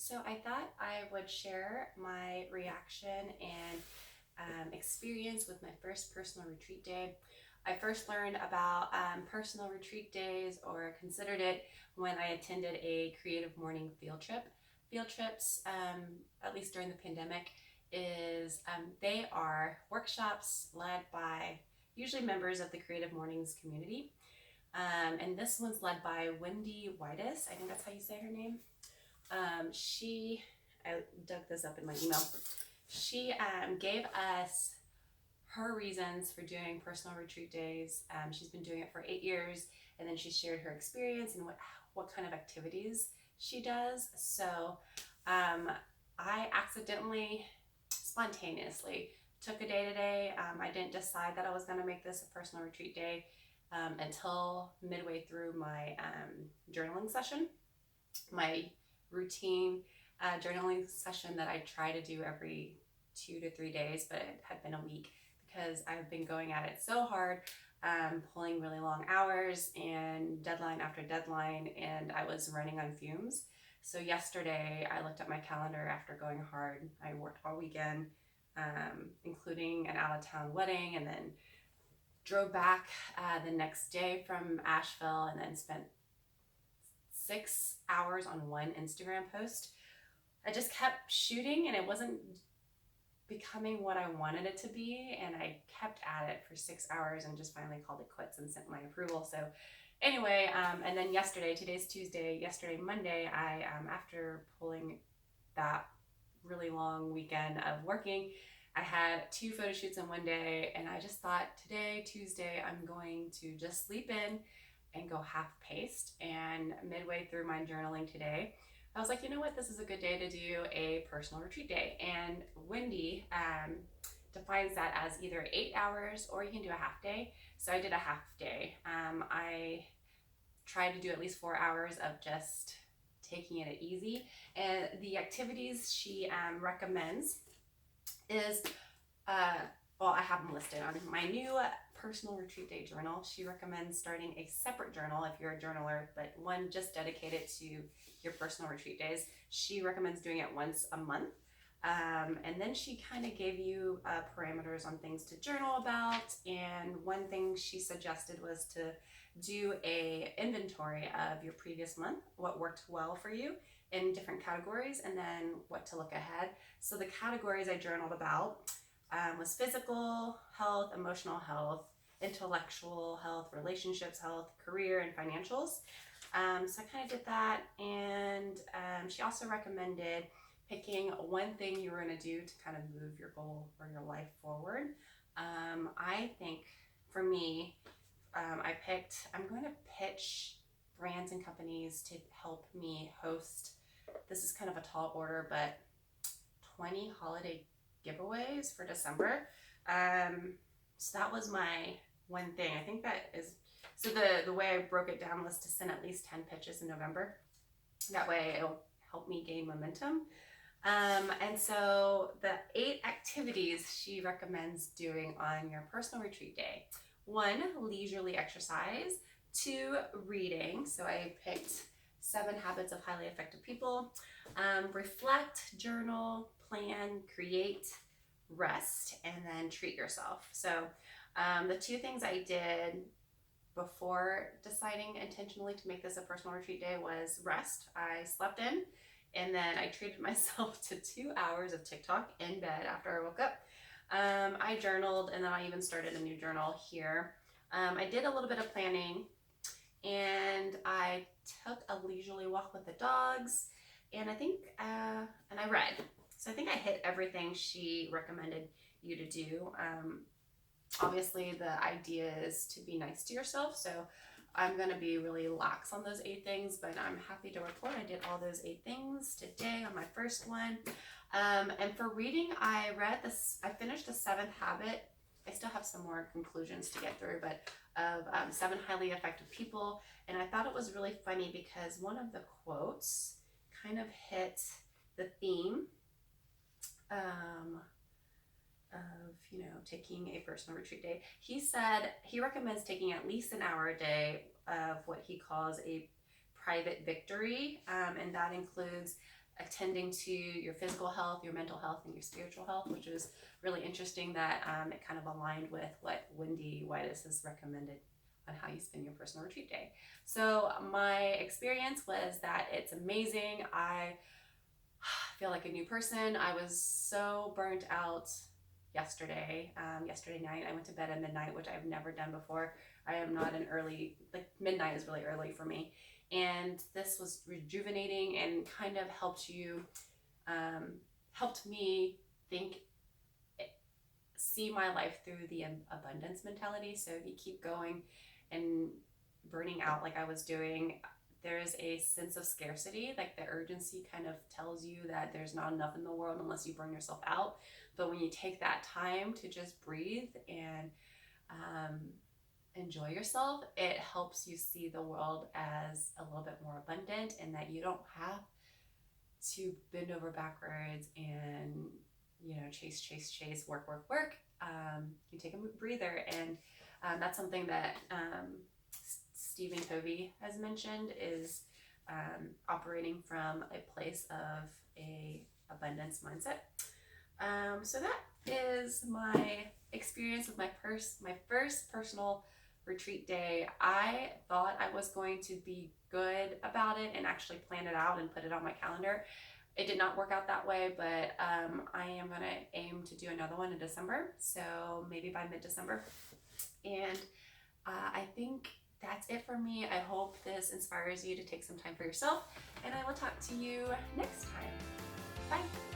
So I thought I would share my reaction and experience with my first personal retreat day. I first learned about personal retreat days or considered it when I attended a creative morning field trip. Field trips, at least during the pandemic, is they are workshops led by usually members of the Creative Mornings community. And this one's led by Wendy Whitus. I think that's how you say her name. I dug this up in my email. She gave us her reasons for doing personal retreat days. She's been doing it for 8 years, and then she shared her experience and what kind of activities she does. So I accidentally, spontaneously took a day today. I didn't decide that I was going to make this a personal retreat day until midway through my journaling session. My routine journaling session that I try to do every 2 to 3 days, but it had been a week because I've been going at it so hard, pulling really long hours and deadline after deadline, and I was running on fumes. So yesterday I looked at my calendar after going hard. I worked all weekend, including an out-of-town wedding, and then drove back the next day from Asheville, and then spent 6 hours on one Instagram post. I just kept shooting and it wasn't becoming what I wanted it to be, and I kept at it for 6 hours and just finally called it quits and sent my approval. So anyway, and then today's Tuesday, yesterday, Monday, I after pulling that really long weekend of working, I had 2 photo shoots in one day, and I just thought today, Tuesday, I'm going to just sleep in and go half-paced. And midway through my journaling today, I was like, you know what, this is a good day to do a personal retreat day. And Wendy defines that as either 8 hours or you can do a half day. So I did a half day. I tried to do at least 4 hours of just taking it easy. And the activities she recommends is, well, I have them listed on my new personal retreat day journal. She recommends starting a separate journal if you're a journaler, but one just dedicated to your personal retreat days. She recommends doing it once a month. And then she kind of gave you parameters on things to journal about. And one thing she suggested was to do a inventory of your previous month, what worked well for you in different categories, and then what to look ahead. So the categories I journaled about was physical health, emotional health, intellectual health, relationships health, career, and financials. So I kind of did that, and she also recommended picking one thing you were going to do to kind of move your goal or your life forward. I think for me, I'm going to pitch brands and companies to help me host. This is kind of a tall order, but 20 holiday giveaways for December. So that was my one thing. I think that is, so the way I broke it down was to send at least 10 pitches in November. That way it'll help me gain momentum. And so the 8 activities she recommends doing on your personal retreat day: 1, leisurely exercise; 2, reading. So I picked 7 Habits of Highly Effective People. Reflect, journal, plan, create, rest, and then treat yourself. So the 2 things I did before deciding intentionally to make this a personal retreat day was rest. I slept in, and then I treated myself to 2 hours of TikTok in bed after I woke up. I journaled, and then I even started a new journal here. I did a little bit of planning, and I took a leisurely walk with the dogs, and I think, and I read. So I think I hit everything she recommended you to do. Obviously, the idea is to be nice to yourself, so I'm going to be really lax on those 8 things, but I'm happy to report I did all those 8 things today on my first one. And for reading, I finished the 7th habit. I still have some more conclusions to get through, but of 7 highly effective people. And I thought it was really funny because one of the quotes kind of hit the theme of, taking a personal retreat day. He said he recommends taking at least an hour a day of what he calls a private victory, and that includes attending to your physical health, your mental health, and your spiritual health, which was really interesting that it kind of aligned with what Wendy Whitus has recommended on how you spend your personal retreat day. So my experience was that it's amazing. I feel like a new person. I was so burnt out yesterday night. I went to bed at midnight, which I've never done before. I am not an early, like midnight is really early for me. And this was rejuvenating and kind of helped me see my life through the abundance mentality. So if you keep going and burning out like I was doing, there's a sense of scarcity, like the urgency kind of tells you that there's not enough in the world unless you burn yourself out. But when you take that time to just breathe and enjoy yourself, it helps you see the world as a little bit more abundant, and that you don't have to bend over backwards and chase, work. You take a breather, and that's something that Stephen Covey has mentioned, is operating from a place of a abundance mindset. So that is my experience with my first personal retreat day. I thought I was going to be good about it and actually plan it out and put it on my calendar. It did not work out that way, but I am going to aim to do another one in December, so maybe by mid-December. And I think that's it for me. I hope this inspires you to take some time for yourself, and I will talk to you next time. Bye.